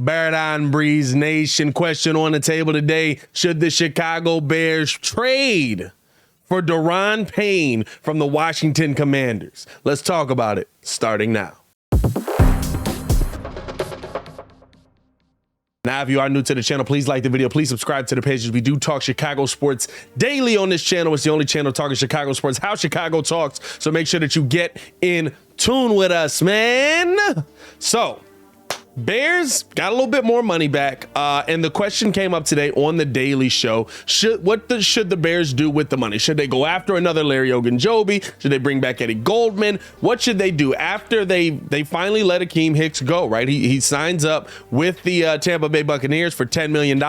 Daron Breeze Nation. Question on the table today: should the Chicago Bears trade for Daron Payne from the Washington Commanders? Let's talk about it starting now. Now, if you are new to the channel, please like the video. Please subscribe to the page. We do talk Chicago sports daily on this channel. It's the only channel talking Chicago sports, how Chicago talks. So make sure that you get in tune with us, man. So Bears got a little bit more money back, and the question came up today on the Daily Show: should the Bears do with the money? Should they go after another Larry Ogunjobi? Should they bring back Eddie Goldman? What should they do after they finally let Akeem Hicks go? Right, he signs up with the Tampa Bay Buccaneers for $10 million,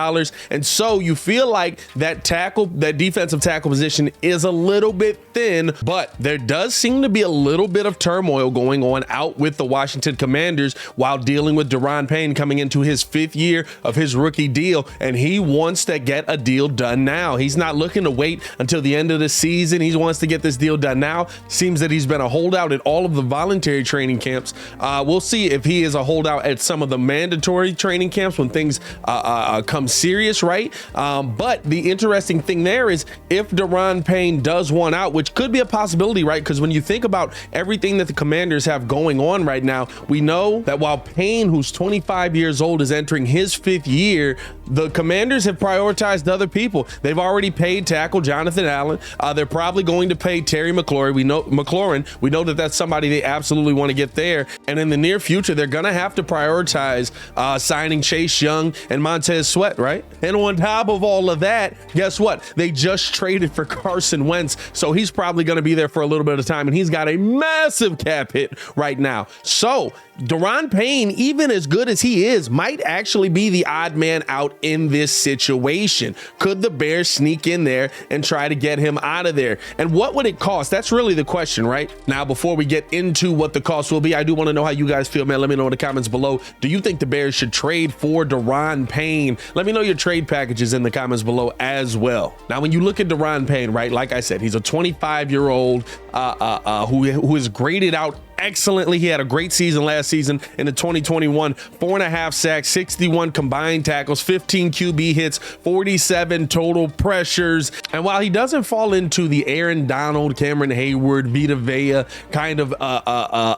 and so you feel like that defensive tackle position is a little bit thin, but there does seem to be a little bit of turmoil going on out with the Washington Commanders while dealing with Daron Payne coming into his 5th year of his rookie deal, and he wants to get a deal done now. He's not looking to wait until the end of the season. He wants to get this deal done now. Seems that he's been a holdout at all of the voluntary training camps. We'll see if he is a holdout at some of the mandatory training camps when things come serious, right? But the interesting thing there is if Daron Payne does want out, which could be a possibility, right? Because when you think about everything that the Commanders have going on right now, we know that while Payne, who's 25 years old, is entering his 5th year, the Commanders have prioritized other people. They've already paid tackle Jonathan Allen. They're probably going to pay Terry McLaurin. We know that that's somebody they absolutely want to get there. And in the near future, they're going to have to prioritize signing Chase Young and Montez Sweat, right? And on top of all of that, guess what? They just traded for Carson Wentz. So he's probably going to be there for a little bit of time, and he's got a massive cap hit right now. So Daron Payne, even as good as he is, might actually be the odd man out in this situation. Could the Bears sneak in there and try to get him out of there? And what would it cost? That's really the question, right? Now, before we get into what the cost will be, I do want to know how you guys feel, man. Let me know in the comments below. Do you think the Bears should trade for Daron Payne? Let me know your trade packages in the comments below as well. Now, when you look at Daron Payne, right, like I said, he's a 25-year-old who is graded out excellently. He had a great season last season in the 2021, 4.5 sacks, 61 combined tackles, 15 QB hits, 47 total pressures. And while he doesn't fall into the Aaron Donald, Cameron Hayward, Vita Vea kind of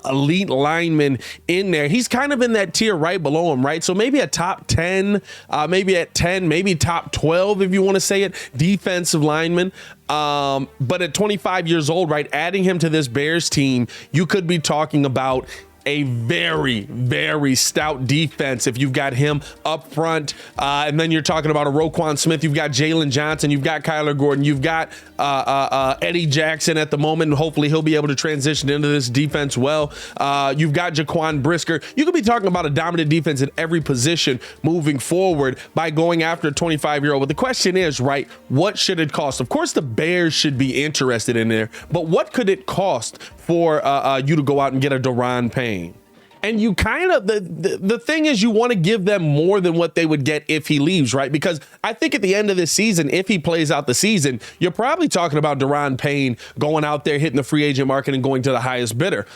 elite lineman in there, he's kind of in that tier right below him, right? So maybe a top 10, maybe at 10, maybe top 12 if you want to say it, defensive lineman. But at 25 years old, right, adding him to this Bears team, you could be talking about a very, very stout defense if you've got him up front. And then you're talking about a Roquan Smith. You've got Jalen Johnson. You've got Kyler Gordon. You've got Eddie Jackson at the moment. And hopefully he'll be able to transition into this defense well. You've got Jaquan Brisker. You could be talking about a dominant defense at every position moving forward by going after a 25-year-old. But the question is, right, what should it cost? Of course, the Bears should be interested in there. But what could it cost for you to go out and get a Daron Payne? And you kind of, the thing is, you want to give them more than what they would get if he leaves, right? Because I think at the end of this season, if he plays out the season, you're probably talking about Daron Payne going out there, hitting the free agent market and going to the highest bidder,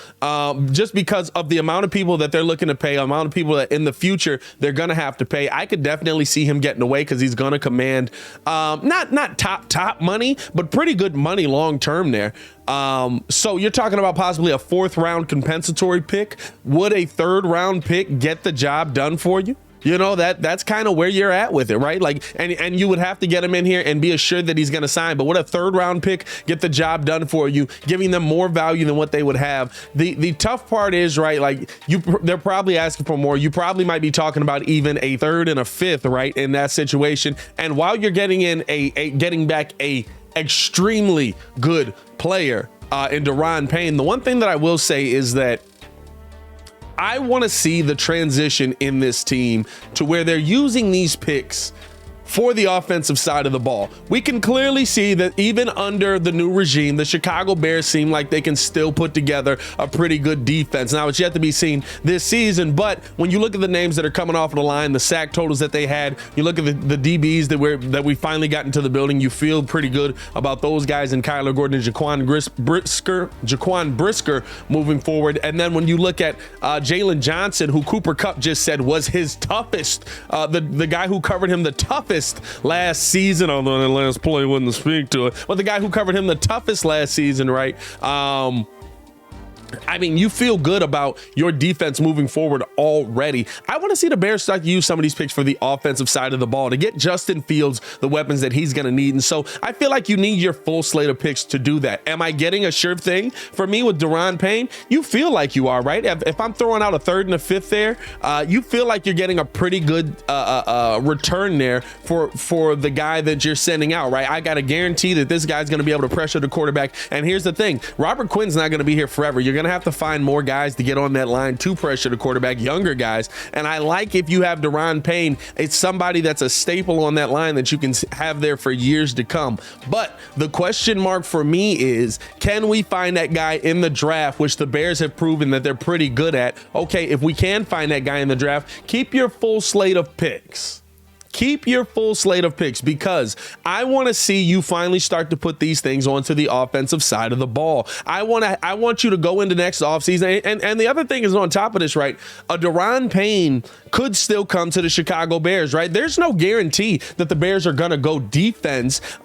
just because of the amount of people that they're looking to pay, amount of people that in the future they're going to have to pay. I could definitely see him getting away because he's going to command not top money, but pretty good money long term there. So you're talking about possibly a 4th round compensatory pick. Would a 3rd round pick get the job done for you? You know, that's kind of where you're at with it, right? Like, and you would have to get him in here and be assured that he's going to sign. But would a 3rd round pick get the job done for you, giving them more value than what they would have? The tough part is, right, like they're probably asking for more. You probably might be talking about even a 3rd and a 5th, right, in that situation. And while you're getting in getting back a extremely good player in Daron Payne, the one thing that I will say is that I want to see the transition in this team to where they're using these picks for the offensive side of the ball. We can clearly see that even under the new regime, the Chicago Bears seem like they can still put together a pretty good defense. Now, it's yet to be seen this season, but when you look at the names that are coming off of the line, the sack totals that they had, you look at the DBs that we finally got into the building, you feel pretty good about those guys and Kyler Gordon and Jaquan Brisker moving forward. And then when you look at Jalen Johnson, who Cooper Kupp just said was his toughest, the guy who covered him the toughest last season, although the last play wouldn't speak to it, but the guy who covered him the toughest last season, right? I mean, you feel good about your defense moving forward already. I want to see the Bears start to use some of these picks for the offensive side of the ball to get Justin Fields the weapons that he's going to need. And so I feel like you need your full slate of picks to do that. Am I getting a sure thing? For me with Daron Payne, you feel like you are, right? If I'm throwing out a third and a fifth there, you feel like you're getting a pretty good return there for the guy that you're sending out, right? I got to guarantee that this guy's going to be able to pressure the quarterback. And here's the thing, Robert Quinn's not going to be here forever. You're going to have to find more guys to get on that line to pressure the quarterback, younger guys. And I like if you have Daron Payne, it's somebody that's a staple on that line that you can have there for years to come. But the question mark for me is, can we find that guy in the draft, which the Bears have proven that they're pretty good at? Okay, if we can find that guy in the draft, keep your full slate of picks. Keep your full slate of picks, because I want to see you finally start to put these things onto the offensive side of the ball. I want you to go into next offseason. And the other thing is, on top of this, right, a Daron Payne could still come to the Chicago Bears, right? There's no guarantee that the Bears are going to go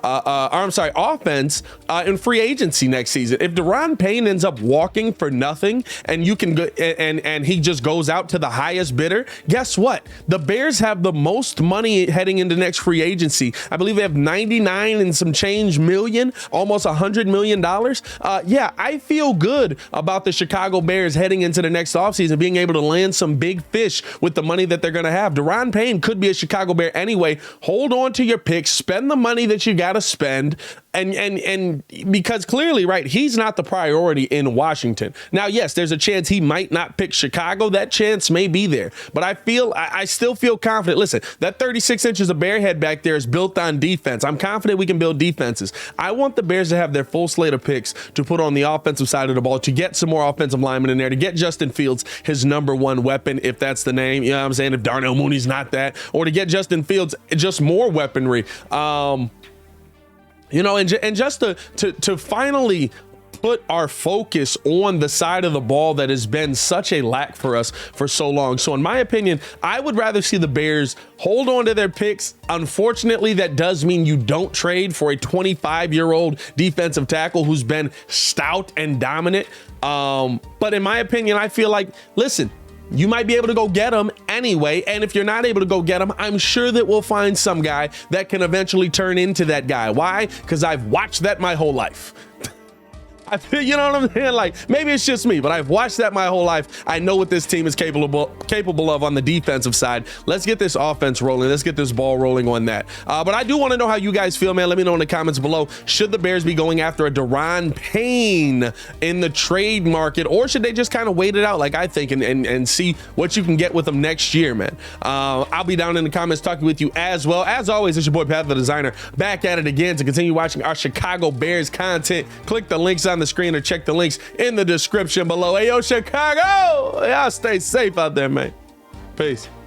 offense in free agency next season. If Daron Payne ends up walking for nothing and you can go and he just goes out to the highest bidder, guess what? The Bears have the most money heading into next free agency. I believe they have 99 and some change million, almost $100 million. Yeah, I feel good about the Chicago Bears heading into the next offseason, being able to land some big fish with the money that they're going to have. Daron Payne could be a Chicago Bear anyway. Hold on to your picks, spend the money that you got to spend. And because clearly, right, he's not the priority in Washington. Now, yes, there's a chance he might not pick Chicago. That chance may be there, but I still feel confident. Listen, that 36 inches of bear head back there is built on defense. I'm confident we can build defenses. I want the Bears to have their full slate of picks to put on the offensive side of the ball, to get some more offensive linemen in there, to get Justin Fields his number one weapon, if that's the name. You know what I'm saying? If Darnell Mooney's not that, or to get Justin Fields just more weaponry. You know, and just to finally put our focus on the side of the ball that has been such a lack for us for so long. So in my opinion, I would rather see the Bears hold on to their picks. Unfortunately, that does mean you don't trade for a 25-year-old defensive tackle who's been stout and dominant. But in my opinion, I feel like, listen, you might be able to go get him anyway. And if you're not able to go get him, I'm sure that we'll find some guy that can eventually turn into that guy. Why? Because I've watched that my whole life. I feel, you know what I'm saying? Like, maybe it's just me, but I've watched that my whole life. I know what this team is capable of on the defensive side. Let's get this offense rolling. Let's get this ball rolling on that. But I do want to know how you guys feel, man. Let me know in the comments below. Should the Bears be going after a Daron Payne in the trade market, or should they just kind of wait it out like I think and see what you can get with them next year, man? I'll be down in the comments talking with you as well. As always, it's your boy Pat the Designer, back at it again to continue watching our Chicago Bears content. Click the links on the screen or check the links in the description below. Hey, yo, Chicago, y'all stay safe out there, man. Peace.